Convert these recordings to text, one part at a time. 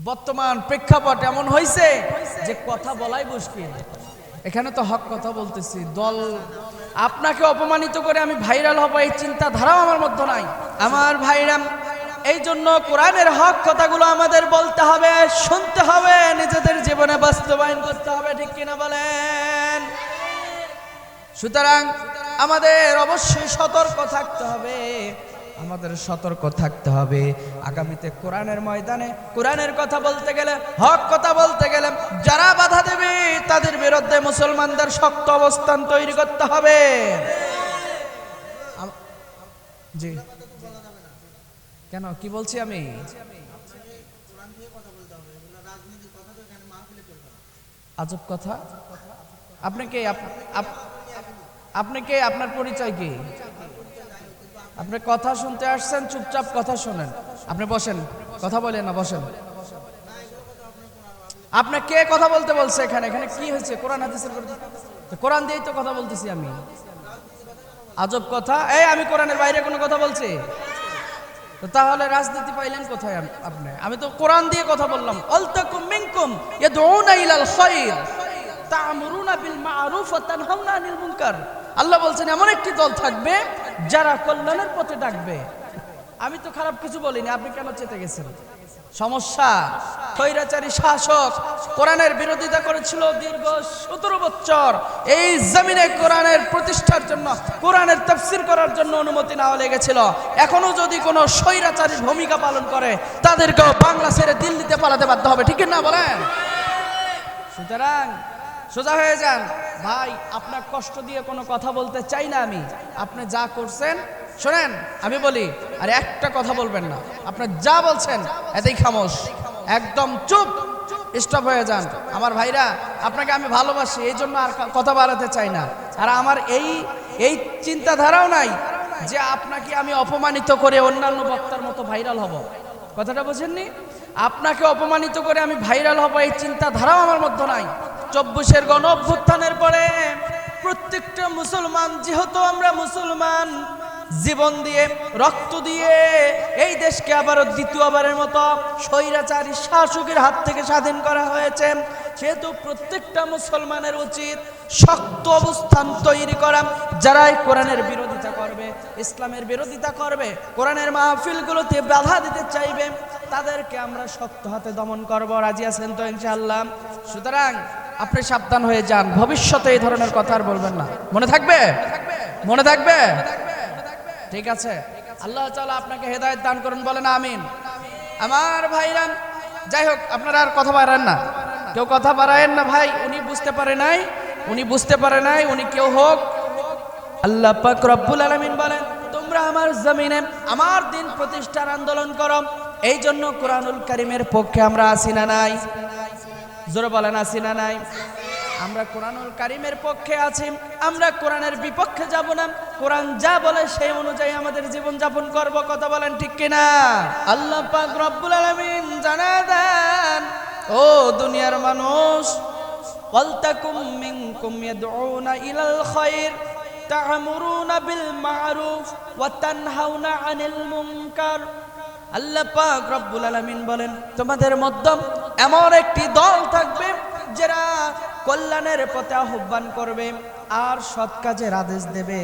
বর্তমান প্রেক্ষাপট এমন হয়েছে যে কথা বলাই মুশকিল। এখানে তো হক কথা বলতেছি, দল আপনাকে অপমানিত করে আমি ভাইরাল হব এই চিন্তাধারাও আমার মধ্যে নাই। আমার ভাইরাম, এই জন্য কোরআনের হক কথাগুলো আমাদের বলতে হবে, শুনতে হবে, নিজেদের জীবনে বাস্তবায়ন করতে হবে, ঠিক কিনা বলেন? সুতরাং আমাদের অবশ্যই সতর্ক থাকতে হবে, আমাদের সতর্ক থাকতে হবে। আগামীতে কোরআনের ময়দানে কোরআনের কথা বলতে গেলে, হক কথা বলতে গেলে যারা বাধা দেবে তাদের বিরুদ্ধে মুসলমানদের শক্ত অবস্থান তৈরি করতে হবে। জি, কেন কি বলছি আমি? আজব কথা। আপনি কে? আপনি কে? আপনার পরিচয় কি? আপনি কথা শুনতে আসছেন, চুপচাপ কথা শোনেন। আপনি বসেন, কথা বলেন না, বসেন। আপনি কে কথা বলতে বলছে? এখানে এখানে কি হয়েছে? কোরআন হাদিসের কোরআন দিয়েই তো কথা বলতেছি আমি। আজব কথা। এই আমি কোরআনের বাইরে কোনো কথা বলছি? তো তাহলে রাজনীতি পাইলেন কোথায় আপনি? আমি তো কোরআন দিয়ে কথা বললাম। আলতাকুম মিনকুম ইয়াদউনা ইলাল খায়র তা'মুরুনা বিল মা'রুফ ওয়া তানহাউনা আনিল মুনকার। আল্লাহ বলছেন এমন একটি দল থাকবে যারা কল্যাণের পথে ডাকবে। আমি তো খারাপ কিছু বলিনি, আপনি কেন চেতে গেছেন? সমস্যা, স্বৈরাচারী শাসক কোরআনের বিরোধিতা করেছিল দীর্ঘ 17 বছর। এই জমিনে কোরআনের প্রতিষ্ঠার জন্য, কোরআনের তাফসীর করার জন্য অনুমতি নেওয়া লেগেছিল। এখনো যদি কোনো স্বৈরাচারী ভূমিকা পালন করে তাদেরকেও বাংলা ছেড়ে দিল্লিতে পালাতে বাধ্য হবে, ঠিক না বলেন? সুতরাং সোজা হয়ে যান ভাই। আপনার কষ্ট দিয়ে কোনো কথা বলতে চাই না আমি। আপনি যা করছেন শোনেন, আমি বলি আর একটা কথা বলবেন না। আপনার যা বলছেন এতেই খামোশ, একদম চুপ, স্টপ হয়ে যান। আমার ভাইরা, আপনাকে আমি ভালোবাসি, এই জন্য আর কথা বাড়াতে চাই না। আর আমার এই চিন্তাধারাও নাই যে আপনাকে আমি অপমানিত করে অন্যান্য বক্তার মতো ভাইরাল হব। কথাটা বোঝেননি? আপনাকে অপমানিত করে আমি ভাইরাল হব এই চিন্তাধারাও আমার মধ্যে নাই। 24-এর গণ অভ্যুত্থানের পরে প্রত্যেকটা মুসলমান, যেহেতু আমরা মুসলমান, জীবন দিয়ে রক্ত দিয়ে এই দেশকে আবারও দ্বিতীয়বারের মতো স্বৈরাচারী শাসকের হাত থেকে স্বাধীন করা হয়েছে, সেহেতু প্রত্যেকটা মুসলমানের উচিত শক্ত অবস্থান তৈরি করা। যারাই কোরআনের বিরোধিতা করবে, ইসলামের বিরোধিতা করবে, কোরআনের মাহফিলগুলোতে বাধা দিতে চাইবে, তাদেরকে আমরা শক্ত হাতে দমন করব। রাজি আছেন তো ইনশাআল্লাহ? সুতরাং আপনি সাবধান হয়ে যান, ভবিষ্যতে এই ধরনের কথা আর বলবেন না। মনে থাকবে? মনে থাকবে? ঠিক আছে, আল্লাহ তাআলা আপনাকে হেদায়েত দান করুন, বলেন আমিন। আমার ভাইরা, যাই হোক, আপনারা আর কথা বাড়ান না, কেউ কথা বাড়ায়েন না ভাই। উনি বুঝতে পারে নাই, উনি বুঝতে পারে নাই, উনি কেউ হোক। আল্লাহ পাক রব্বুল আলামিন বলেন, তোমরা আমার জমিনে আমার দিন প্রতিষ্ঠার আন্দোলন করো। এই জন্য কোরআনুল কারীমের পক্ষে আমরা আছি না নাই? জোরে বলেন, আছি না নাই? আমরা কোরআনুল কারীমের পক্ষে আছি, আমরা কোরআনের বিপক্ষে যাব না। কোরআন যা বলে সেই অনুযায়ী আমাদের জীবন যাপন করব। কথা বলেন ঠিক কিনা? আল্লাহ পাক রব্বুল আলামিন জানায় দেন, ও দুনিয়ার মানুষ, ওয়ালতাকুম মিনকুম ইয়াদউনা ইলাল খায়র তা'মুরুনা বিল মা'রুফ ওয়া তানহাউনা আনিল মুনকার। আল্লাহ পাক রব্বুল আলামিন বলেন, তোমাদের মধ্যে এমন একটি দল থাকবে যারা কল্যাণের পথে আহ্বান করবে আর সৎ কাজের আদেশ দেবে,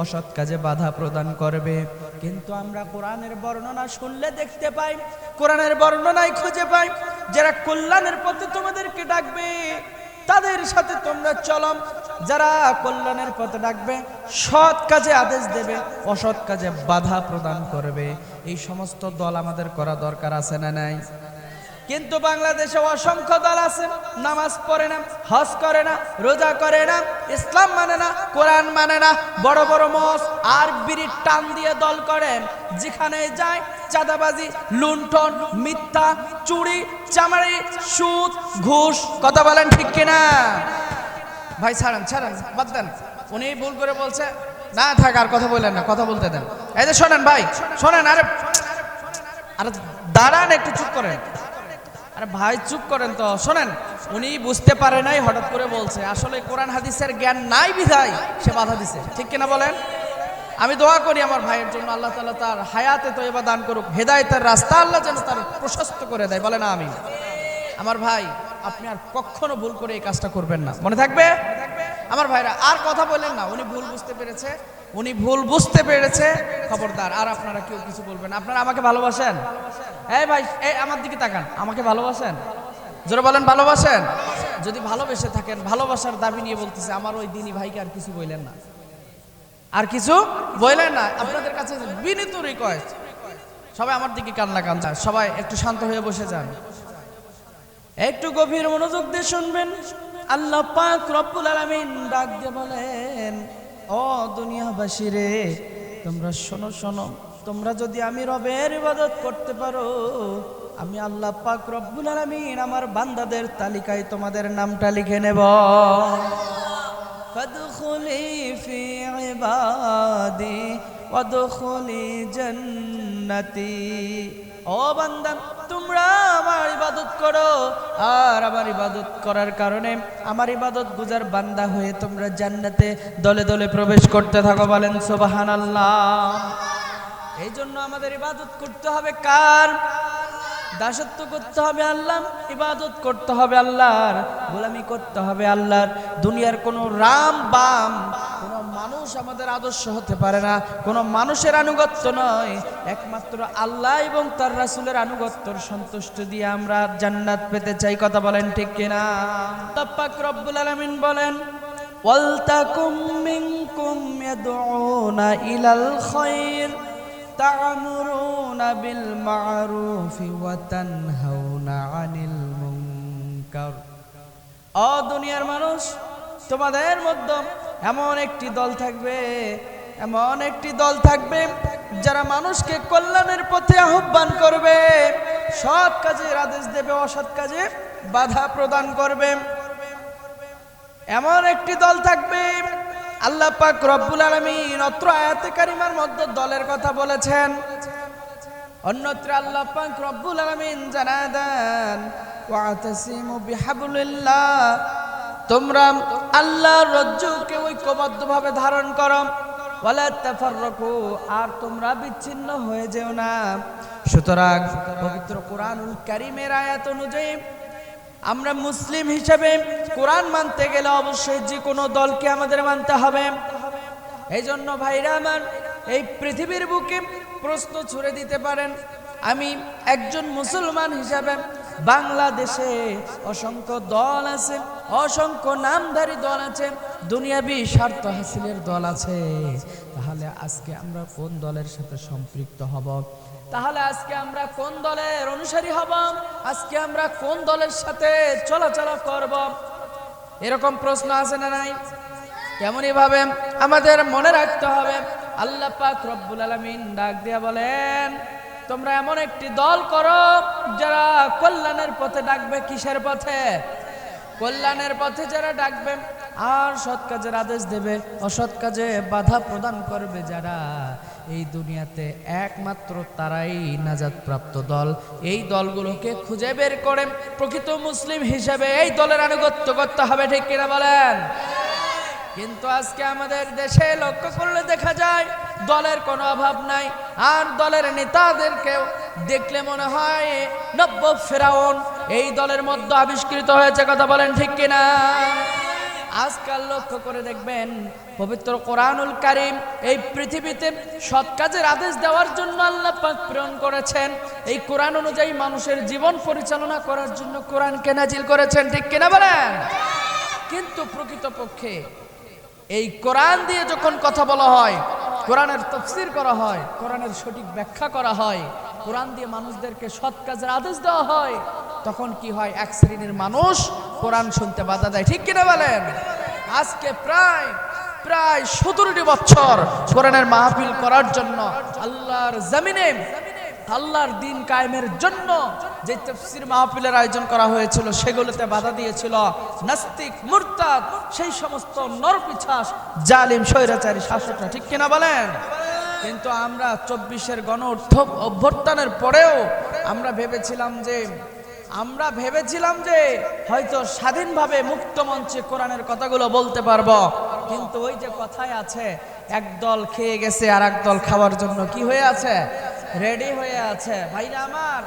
অসৎ কাজে বাধা প্রদান করবে। কিন্তু আমরা কোরআনের বর্ণনা শুনলে দেখতে পাই, কোরআনের বর্ণনায় খুঁজে পাই যারা কল্যাণের পথে তোমাদেরকে ডাকবে তাদের সাথে তোমরা চলো। যারা কল্যাণের পথে ডাকবে, সৎ কাজে আদেশ দেবে, অসৎ কাজে বাধা প্রদান করবে, এই সমস্ত দল আমাদের করা দরকার আছে না নাই? কিন্তু বাংলাদেশে অসংখ্য দল আছে, নামাজ পড়ে না, হজ করে না, রোজা করে না, ইসলাম মানে না, কোরআন মানে না, বড় বড় মস আর বিড়ির টান দিয়ে দল করেন। যেখানে যায় চাঁদাবাজি, লুণ্ঠন, মিথ্যা, চুরি, চামারি, সুদ, ঘুষ। কথা বলেন ঠিক কিনা? ভাই ছাড়েন, ছাড়েন, বাদ দেন। উনি ভুল করে বলছে, না থাক, আর কথা বললেন না, কথা বলতে দেন। এই যে শোনেন ভাই, শোনেন। আরে আরে দাঁড়ান, একটু চুপ করেন। আরে ভাই চুপ করেন তো। শোনেন, উনি বুঝতে পারে নাই, হঠাৎ করে বলছে। আসলে কোরআন হাদিসের জ্ঞান নাই বিধায় সে বাধা দিছে, ঠিক কিনা বলেন? আমি দোয়া করি আমার ভাইয়ের জন্য, আল্লাহ তাআলা তার হায়াতে তয়্যিবা দান করুক, হেদায়েতের রাস্তা আল্লাহ যেন তার প্রশস্ত করে দেয়, বলেন আমিন। আমার ভাই, আপনি আর কখনো ভুল করে এই কাজটা করবেন না, মনে থাকবে? আমার ভাইরা আর কথা বলেন না, উনি ভুল বুঝতে পেরেছে, উনি ভুল বুঝতে পেরেছে, খবরদার আর আপনারা কেউ কিছু বলবেন না। আপনারা আমাকে ভালোবাসেন? এই ভাই, এই আমার দিকে তাকান, আমাকে ভালোবাসেন? জোরে বলেন ভালোবাসেন? যদি ভালোবেসে থাকেন, ভালোবাসার দাবি নিয়ে বলতেছে, আমার ওই দিনী ভাইকে আর কিছু বললেন না, আর কিছু বললেন না। আপনাদের কাছে বিনীত রিকোয়েস্ট, সবাই আমার দিকে কান্না কান্দা, সবাই একটু শান্ত হয়ে বসে যান, একটু গভীর মনোযোগ দিয়ে শুনবেন। আল্লাহ পাক রব্বুল আলামিন ডাক দিয়ে বলেন, ও দুনিয়াবাসী রে, তোমরা শোনো শোনো, তোমরা যদি আমি রবের ইবাদত করতে পারো, আমি আল্লাহ পাক রব্বুল আলামিন আমার বান্দাদের তালিকায় তোমাদের নামটা লিখে নেব। ফাদখুলি ফি ইবাদি ওয়াদখুলি জান্নাতি। ও বান্দা, তোমরা আমার ইবাদত করো, আর আমার ইবাদত করার কারণে আমার ইবাদত গুজার বান্দা হয়ে তোমরা জান্নাতে দলে দলে প্রবেশ করতে থাকো, বলেন সুবহানাল্লাহ। এই জন্য আমাদের ইবাদত করতে হবে কার? দাসত্ব করতে হবে আল্লাহ, ইবাদত করতে হবে আল্লাহর, গোলামি করতে হবে আল্লাহর। দুনিয়ার কোনো রাম বাম কোনো মানুষ আমাদের আদর্শ হতে পারে না, কোনো মানুষের আনুগত্য নয়, একমাত্র আল্লাহ এবং তার রাসূলের আনুগত্যর সন্তুষ্ট দিয়ে আমরা জান্নাত পেতে চাই, কথা বলেন ঠিক কিনা? আল্লাহ পাক রব্বুল আলামিন বলেন, ওয়ালতাকুম মিনকুম ইয়াদউনা ইলাল খায়র তা'মুরুনা বিল মা'রুফি ওয়া তানহাউনা আনিল মুনকার। ও দুনিয়ার মানুষ, তোমাদের মধ্যে এমন একটি দল থাকবে, এমন একটি দল থাকবে যারা মানুষকে কল্যাণের পথে আহ্বান করবে, সৎ কাজের আদেশ দেবে, অসৎ কাজে বাধা প্রদান করবে। এমন একটি দল থাকবে, আল্লাহ পাক রব্বুল আলামিন অত্র আয়াতে কারিমার মধ্যে দলের কথা বলেছেন, অন্যত্র আল্লাহ পাক রব্বুল আলামিন জানায় দেন, ওয়াতাসিমু বিহাবলিল্লাহ, তোমরা আল্লাহর রজ্জুকে ঐক্যবদ্ধভাবে ধারণ করো, ওয়ালা তাফাররাকু, আর তোমরা বিচ্ছিন্ন হয়ে যেও না। সুতরাং পবিত্র কোরআনুল কারীমের আয়াত অনুযায়ী আমরা মুসলিম হিসেবে কোরআন মানতে গেলে অবশ্যই যে কোনো দলকে আমাদের মানতে হবে। এই জন্য ভাইরা আমার, এই পৃথিবীর বুকে প্রশ্ন ছুড়ে দিতে পারেন, আমি একজন মুসলমান হিসাবে বাংলাদেশে অসংখ্য দল আছে, অসংখ্য নামধারী দল আছে, দুনিয়াবি স্বার্থ হাসিলের দল আছে, তাহলে আজকে আমরা কোন দলের সাথে সম্পৃক্ত হব? তাহলে আজকে আমরা কোন দলের অনুসারী হব? আজকে আমরা কোন দলের সাথে চলাচল করব? এরকম প্রশ্ন আছে না নাই? তেমনি ভাবে আমাদের মনে রাখতে হবে, আল্লাহ পাক রব্বুল আলামিন ডাক দিয়া বলেন, তোমরা এমন একটি দল করো যারা কল্যাণের পথে ডাকবে। কিসের পথে? কল্যাণের পথে যারা ডাকবে আর সৎ কাজের আদেশ দেবে, অসৎ কাজে বাধা প্রদান করবে যারা, এই দুনিয়াতে একমাত্র তারাই নাজাত প্রাপ্ত দল। এই দলগুলোকে খুঁজে বের করে প্রকৃত মুসলিম হিসেবে এই দলের আনুগত্য করতে হবে, ঠিক কিনা বলেন? কিন্তু আজকে আমাদের দেশে লক্ষ্য করলে দেখা যায় দলের কোনো অভাব নাই, আর দলের নেতাদেরকেও দেখলে মনে হয় নব্য ফেরাউন এই দলের মধ্যে আবিষ্কৃত হয়েছে, কথা বলেন ঠিক কিনা? আজকাল লক্ষ্য করে দেখবেন পবিত্র কোরআনুল কারীম এই পৃথিবীতে সৎ কাজের আদেশ দেওয়ার জন্য আল্লাহ পাক প্রেরণ করেছেন, এই কোরআন অনুযায়ী মানুষের জীবন পরিচালনা করার জন্য কোরআনকে নাজিল করেছেন, ঠিক কিনা বলেন? কিন্তু প্রকৃতপক্ষে এই কোরআন দিয়ে যখন কথা বলা হয়, কোরআনের তাফসীর করা হয়, কোরআনের সঠিক ব্যাখ্যা করা হয়, কোরআন দিয়ে মানুষদেরকে সৎ কাজের আদেশ দেওয়া হয়, তখন কি হয়? এক শ্রেণীর মানুষ কোরআন শুনতে বাধা দেয়, ঠিক কিনা বলেন? আজকে প্রায় 17টি বছর কোরআনের মাহফিল করার জন্য আল্লাহর জমিনে আল্লাহর দ্বীন কায়েমের জন্য যে তাফসীর মাহফিলের আয়োজন করা হয়েছিল, সেগুলোতে বাধা দিয়েছিল নাস্তিক, মুরতাদ, সেই সমস্ত নরপিশাচ, জালিম, স্বৈরাচারী শাসকরা, ঠিক কিনা বলেন? কিন্তু আমরা 24-এর গণ অভ্যুত্থানের পরেও আমরা ভেবেছিলাম যে আমরা ভেবেছিলাম যে হয়তো স্বাধীনভাবে মুক্ত মঞ্চে কোরআনের কথাগুলো বলতে পারবো, কিন্তু ওই যে কথায় আছে, একদল খেয়ে গেছে আর একদল খাওয়ার জন্য কি হয়ে আছে, রেডি হয়ে আছে। ভাইরা আমার,